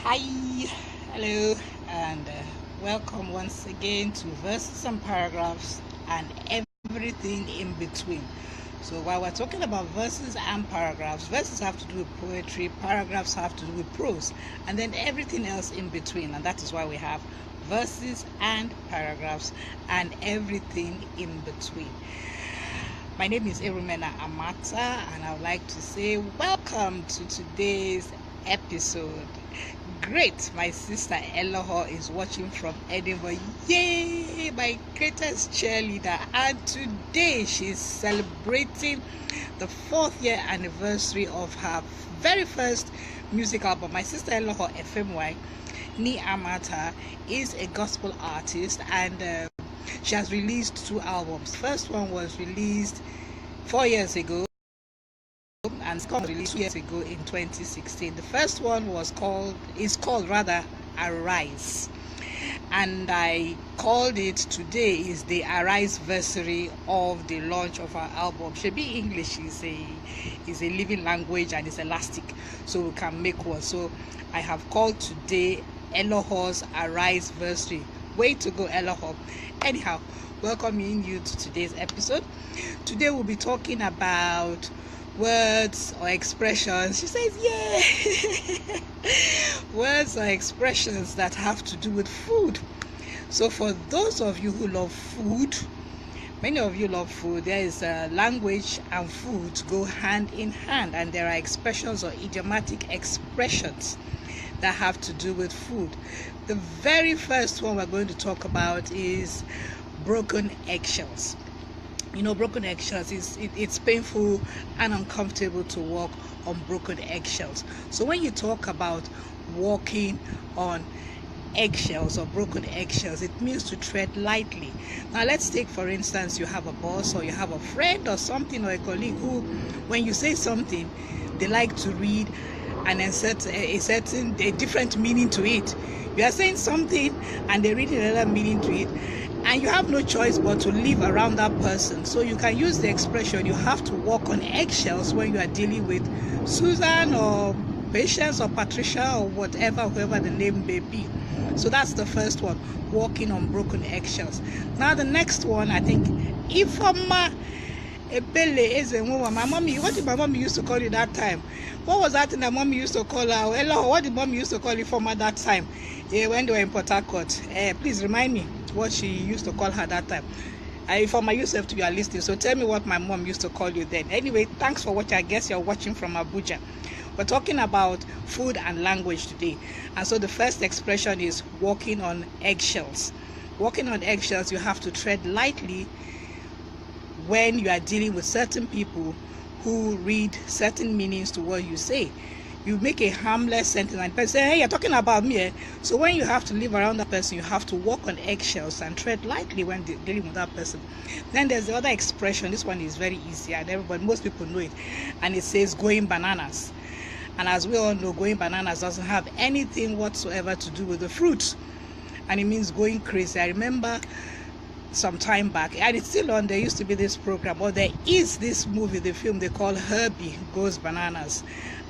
Hi, hello, and welcome once again to Verses and Paragraphs and everything in between. So, while we're talking about verses and paragraphs, verses have to do with poetry, paragraphs have to do with prose, and then everything else in between. And that is why we have verses and paragraphs and everything in between. My name is Erumena Amata, and I would like to say welcome to today's episode. Great, my sister Eloho is watching from Edinburgh. Yay, my greatest cheerleader. And today she's celebrating the 4th year anniversary of her very first music album. My sister Eloho FMY Ni Amata is a gospel artist, and she has released 2 albums. First one was released 4 years ago, and second was released 2 years ago in 2016. The first one is called Arise, and I called it today is the Arise-versary of the launch of our album. Shebi English is a living language and it's elastic, so we can make one. So I have called today Eloho's Arise-versary. Way to go, Eloho. Anyhow, welcoming you to today's episode. Today we'll be talking about words or expressions. She says, yeah. Words or expressions that have to do with food. So for those of you who love food, many of you love food, there is language and food go hand in hand, and there are expressions or idiomatic expressions that have to do with food. The very first one we're going to talk about is broken eggshells. You know, broken eggshells, it's painful and uncomfortable to walk on broken eggshells. So when you talk about walking on eggshells or broken eggshells, it means to tread lightly. Now let's take, for instance, you have a boss or you have a friend or something, or a colleague who, when you say something, they like to read and insert a different meaning to it. You are saying something and they read another meaning to it, and you have no choice but to live around that person. So you can use the expression, you have to walk on eggshells when you are dealing with Susan or Patience or Patricia or whoever the name may be. So that's the first one, walking on broken eggshells. Now the next one, I think, Ifoma Ebele is a woman. What did my mom used to call you that time? What was that thing that mom used to call her? Hello, what did mom used to call Ifoma that time? Yeah, when they were in Port Harcourt. Please remind me what she used to call her that time. Ifoma, you have to be listening, so tell me what my mom used to call you then. Anyway, thanks for watching. I guess you're watching from Abuja. We're talking about food and language today. And so the first expression is walking on eggshells. Walking on eggshells, you have to tread lightly when you are dealing with certain people who read certain meanings to what you say. You make a harmless sentence and person say, hey, you're talking about me. Eh? So when you have to live around that person, you have to walk on eggshells and tread lightly when dealing with that person. Then there's the other expression. This one is very easy and most people know it. And it says going bananas. And as we all know, going bananas doesn't have anything whatsoever to do with the fruit. And it means going crazy. I remember some time back, and it's still on, there used to be this program, or there is this movie, the film they call Herbie Goes Bananas.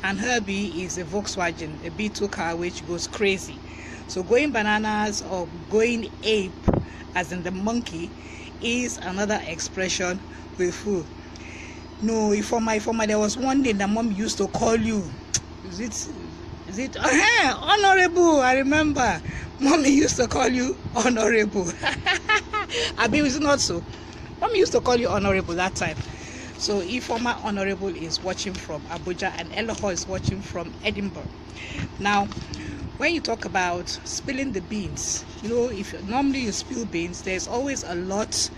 And Herbie is a Volkswagen, a B2 car which goes crazy. So going bananas or going ape, as in the monkey, is another expression with food. No, Ifoma, there was one day that mom used to call you. Is it honorable? I remember. Mommy used to call you honorable. I mean, it's not so. Mommy used to call you honorable that time. So Ifoma Honorable is watching from Abuja and Eloho is watching from Edinburgh. Now, when you talk about spilling the beans, you know, if normally you spill beans, there's always a lot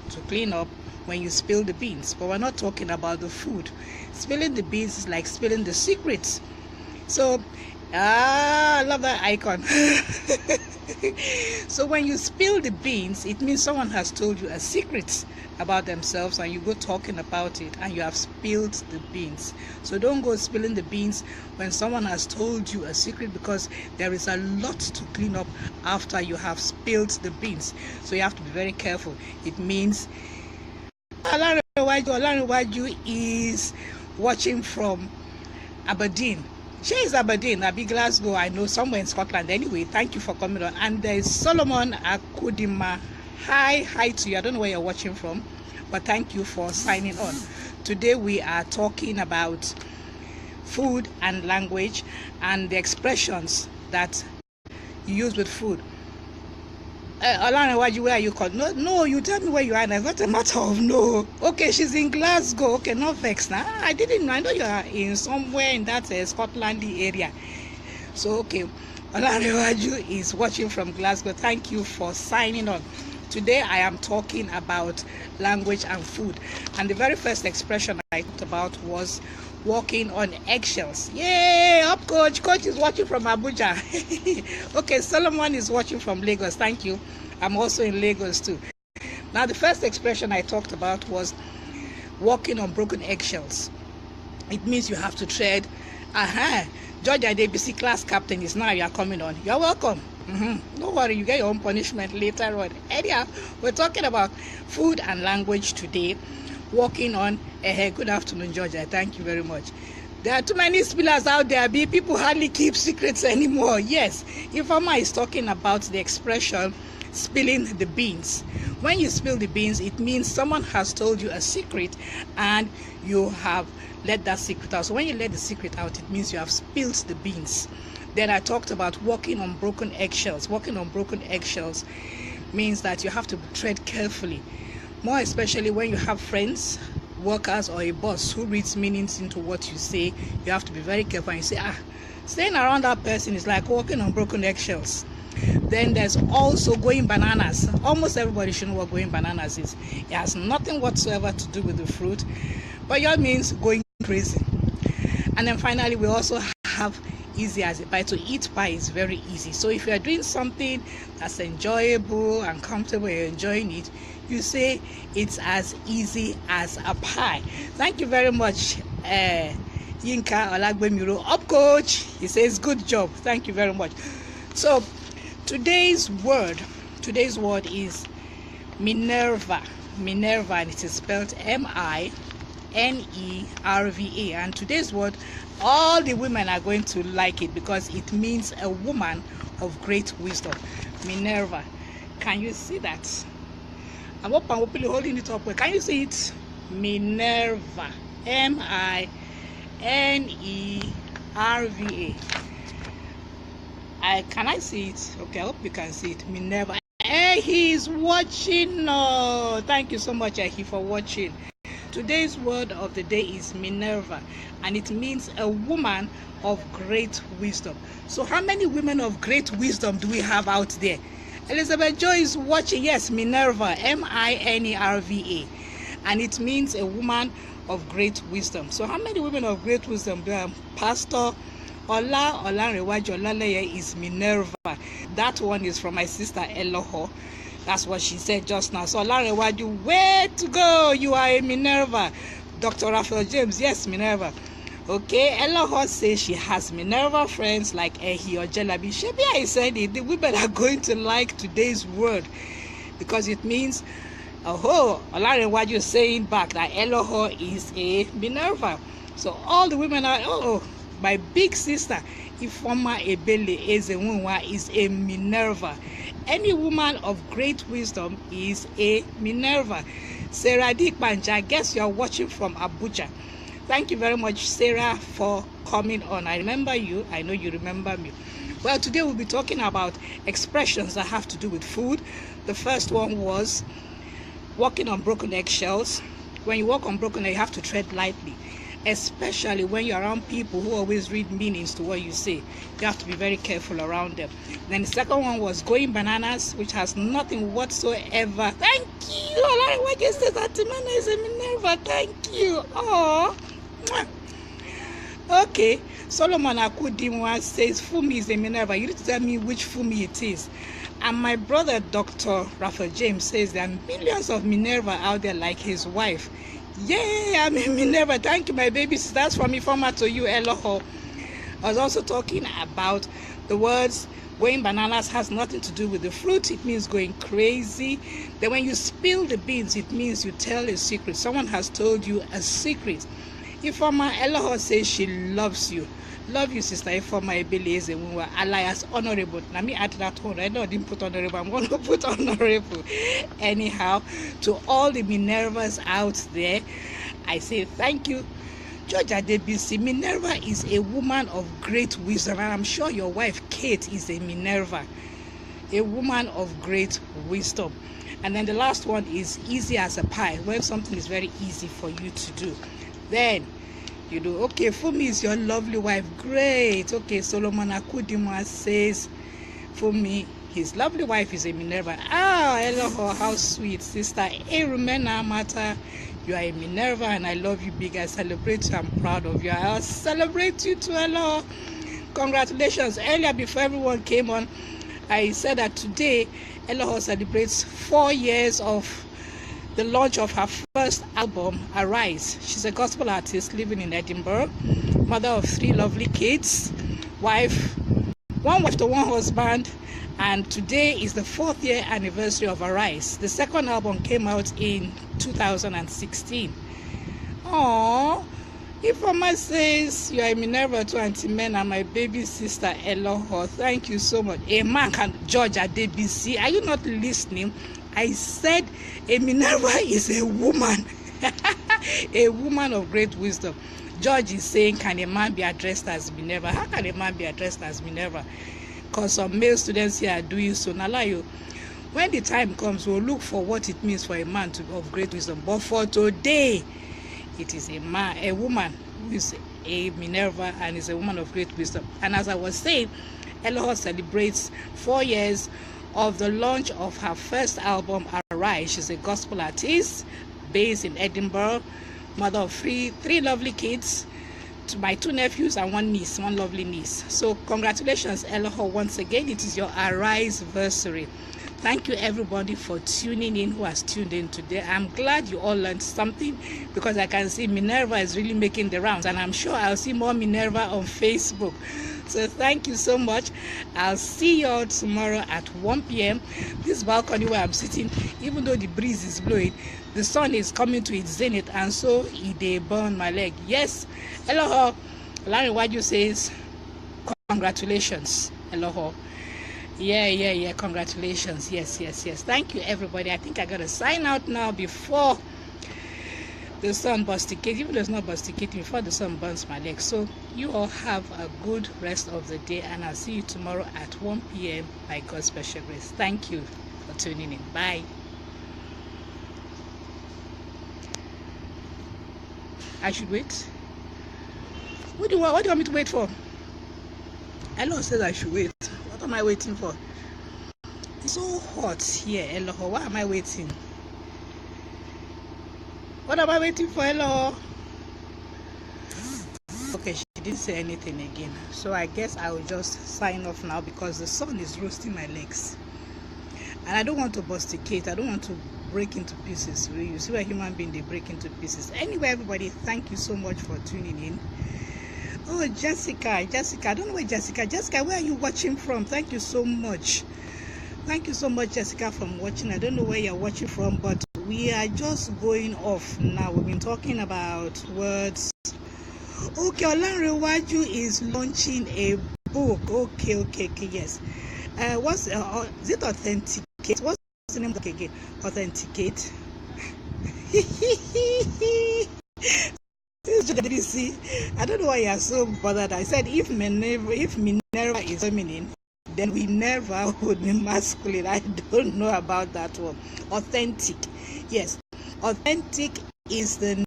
to clean up when you spill the beans. But we're not talking about the food. Spilling the beans is like spilling the secrets. So, I love that icon. So when you spill the beans, it means someone has told you a secret about themselves and you go talking about it and you have spilled the beans. So don't go spilling the beans when someone has told you a secret, because there is a lot to clean up after you have spilled the beans. So you have to be very careful. It means Olarinwaju is watching from Aberdeen. She is Aberdeen, Abi Glasgow, I know, somewhere in Scotland. Anyway, thank you for coming on. And there's Solomon Akpoghene-Adaiah. Hi to you. I don't know where you're watching from, but thank you for signing on. Today we are talking about food and language and the expressions that you use with food. Alana, where are you called? No, you tell me where you are. It's not a matter of no. Okay, she's in Glasgow. Okay, not vex now. I didn't know. I know you are in somewhere in that Scotland area. So, okay, Alana is watching from Glasgow. Thank you for signing on. Today I am talking about language and food. And the very first expression I talked about was walking on eggshells. Yay! Up, coach. Coach is watching from Abuja. Okay, Solomon is watching from Lagos. Thank you. I'm also in Lagos too. Now, the first expression I talked about was walking on broken eggshells. It means you have to tread. Georgia DBC class captain is now. You are coming on. You're welcome. Don't worry, you get your own punishment later on. Anyhow, we're talking about food and language today. Walking on good afternoon, Georgia. Thank you very much. There are too many spillers out there. People hardly keep secrets anymore. Yes, Ifeoma is talking about the expression spilling the beans. When you spill the beans, it means someone has told you a secret and you have let that secret out. So when you let the secret out, it means you have spilled the beans. Then I talked about walking on broken eggshells. Walking on broken eggshells means that you have to tread carefully. More especially when you have friends, workers, or a boss who reads meanings into what you say. You have to be very careful. And you say, staying around that person is like walking on broken eggshells. Then there's also going bananas. Almost everybody should know what going bananas is. It has nothing whatsoever to do with the fruit, but it means going crazy. And then finally, we also have easy as a pie. To eat pie is very easy. So if you are doing something that's enjoyable and comfortable, you're enjoying it, you say it's as easy as a pie. Thank you very much, Yinka Olagbemiro. Up, coach. He says good job. Thank you very much. So today's word is Minerva. Minerva, and it is spelled Minerva. And today's word, all the women are going to like it because it means a woman of great wisdom. Minerva. Can you see that? I'm openly holding it up. Can you see it? Minerva. Minerva. Can I see it? Okay, I hope you can see it. Minerva. He's watching. No, thank you so much, Ehi, for watching. Today's word of the day is Minerva, and it means a woman of great wisdom. So how many women of great wisdom do we have out there? Elizabeth Joy is watching. Yes, Minerva, Minerva, and it means a woman of great wisdom. So how many women of great wisdom do we have? Pastor Olanrewaju Olaleye is Minerva. That one is from my sister Eloho. That's what she said just now. So Olanrewaju, where to go? You are a Minerva. Dr. Raphael James, yes, Minerva. Okay, Eloho says she has Minerva friends like Ehi or Jelabi. Shebi, I said it. The women are going to like today's word because it means, Olanrewaju is saying back that Eloho is a Minerva. So all the women are, my big sister Ifeoma Ebele Ezenwunwa is a Minerva. Any woman of great wisdom is a Minerva. Sarah Dikpanja, I guess you are watching from Abuja. Thank you very much, Sarah, for coming on. I remember you. I know you remember me. Well, today we'll be talking about expressions that have to do with food. The first one was walking on broken eggshells. When you walk on broken eggshells, you have to tread lightly, especially when you're around people who always read meanings to what you say. You have to be very careful around them. Then the second one was going bananas, which has nothing whatsoever. Thank you. What you said, Atimana is a Minerva. Thank you. Oh. Okay. Solomon Akudimwa says Fumi is a Minerva. You need to tell me which Fumi it is. And my brother, Dr. Raphael James, says there are millions of Minerva out there like his wife. Yay, I'm a Minerva. Thank you, my baby. That's from Ifeoma to you, Eloho. I was also talking about the words going bananas has nothing to do with the fruit. It means going crazy. Then when you spill the beans, it means you tell a secret. Someone has told you a secret. Ifeoma Eloho says she loves you. Love you, Sister Ifoma Ebeleze. Alias Honorable. Let me add that one. I know I didn't put Honorable. I'm going to put Honorable. Anyhow, to all the Minervas out there, I say thank you. Georgia Debisi, Minerva is a woman of great wisdom, and I'm sure your wife Kate is a Minerva, a woman of great wisdom. And then the last one is easy as a pie, when something is very easy for you to do, then you do. Okay, for me is your lovely wife. Great. Okay, Solomon Akudima says, for me, his lovely wife is a Minerva. Hello, how sweet. Sister Erumena Mata, you are a Minerva, and I love you big. I celebrate you. I'm proud of you. I'll celebrate you too. Hello. Congratulations. Earlier, before everyone came on, I said that today, Eloho celebrates 4 years of the launch of her first album, Arise. She's a gospel artist living in Edinburgh, mother of 3 lovely kids, one wife to one husband, and today is the 4th year anniversary of Arise. The second album came out in 2016. Aww. Ifoma says, you are a Minerva to Auntie Men and my baby sister Eloho. Thank you so much. A man can judge at DBC. Are you not listening? I said a Minerva is a woman. A woman of great wisdom. George is saying, can a man be addressed as Minerva? How can a man be addressed as Minerva? Because some male students here are doing so. Nalayo, when the time comes, we'll look for what it means for a man to be of great wisdom. But for today, it is a woman who is a Minerva and is a woman of great wisdom. And as I was saying, Eloho celebrates 4 years of the launch of her first album, Arise. She's a gospel artist based in Edinburgh, mother of three lovely kids, to my 2 nephews and 1 niece, 1 lovely niece. So congratulations, Eloho, once again. It is your Arise anniversary. Thank you everybody for tuning in, who has tuned in today. I'm glad you all learned something, because I can see Minerva is really making the rounds, and I'm sure I'll see more Minerva on Facebook. So thank you so much. I'll see you all tomorrow at 1 p.m. This balcony where I'm sitting, even though the breeze is blowing, the sun is coming to its zenith, and so it burn my leg. Yes, Eloho. Larry Waju says, congratulations, Eloho. Yeah, congratulations. Yes. Thank you everybody. I think I gotta sign out now before the sun busticates, even though it's not busticating, before the sun burns my legs. So you all have a good rest of the day, and I'll see you tomorrow at 1 p.m. by God's special grace. Thank you for tuning in. Bye. I should wait. What do you want me to wait for? Eloho says I should wait. What am I waiting for? It's so hot here, Eloho. Why am I waiting? What am I waiting for, Eloho? Okay, she didn't say anything again. So I guess I will just sign off now, because the sun is roasting my legs. And I don't want to busticate. I don't want to break into pieces. You see where human beings, they break into pieces. Anyway, everybody, thank you so much for tuning in. Oh, Jessica, I don't know where Jessica, where are you watching from? Thank you so much. Thank you so much, Jessica, from watching. I don't know where you're watching from, but we are just going off now. We've been talking about words. Okay, Olanrewaju is launching a book. Okay, yes. Is it Authenticate? What's the name of the book again? Authenticate. See, I don't know why you're so bothered. I said if Minerva is feminine, then we never would be masculine. I don't know about that one. Authentic. Yes. Authentic is the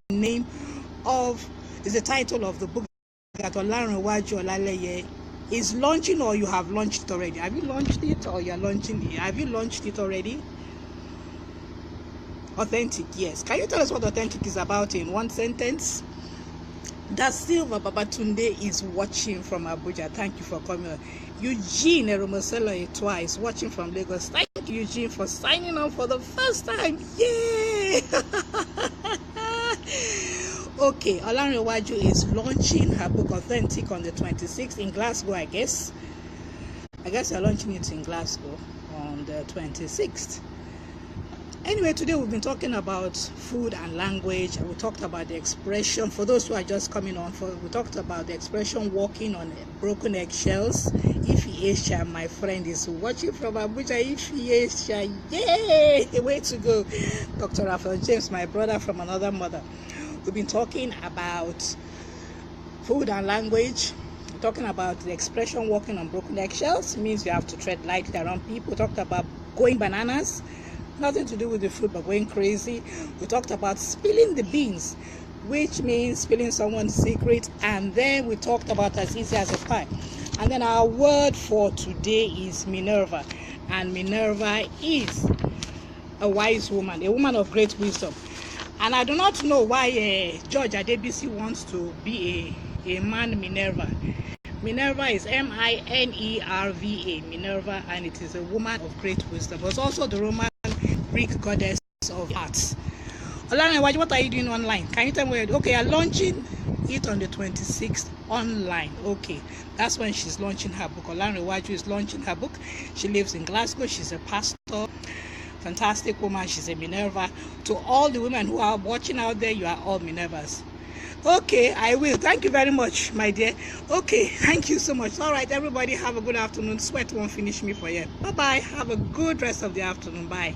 title of the book that Olanrewaju Olaleye is launching, or you have launched it already. Have you launched it, or you're launching it? Have you launched it already? Authentic, yes. Can you tell us what Authentic is about in 1 sentence? Da Silva Babatunde is watching from Abuja. Thank you for coming. Eugene Eromosela Etwa is watching from Lagos. Thank you, Eugene, for signing on for the first time. Yay! Okay, Olanrewaju is launching her book Authentic on the 26th in Glasgow, I guess. I guess you're launching it in Glasgow on the 26th. Anyway, today we've been talking about food and language, and we talked about the expression. For those who are just coming on, we talked about the expression walking on broken eggshells. Ifeisha, my friend, is watching from Abuja. Ifeisha, yay! Way to go. Dr. Raphael James, my brother from another mother. We've been talking about food and language. We're talking about the expression walking on broken eggshells. It means you have to tread lightly around people. We talked about going bananas. Nothing to do with the food, but going crazy. We talked about spilling the beans, which means spilling someone's secret. And then we talked about as easy as a pie. And then our word for today is Minerva. And Minerva is a wise woman, a woman of great wisdom. And I do not know why George Adebisi wants to be a man Minerva. Minerva is Minerva, Minerva, and it is a woman of great wisdom. It was also the Roman Greek goddess of arts. Olanrewaju, what are you doing online? Can you tell me? Okay, I'm launching it on the 26th online. Okay, that's when she's launching her book. Olanrewaju is launching her book. She lives in Glasgow. She's a pastor. Fantastic woman. She's a Minerva. To all the women who are watching out there, you are all Minervas. Okay, I will. Thank you very much, my dear. Okay, thank you so much. All right, everybody, have a good afternoon. Sweat won't finish me for you. Bye-bye. Have a good rest of the afternoon. Bye.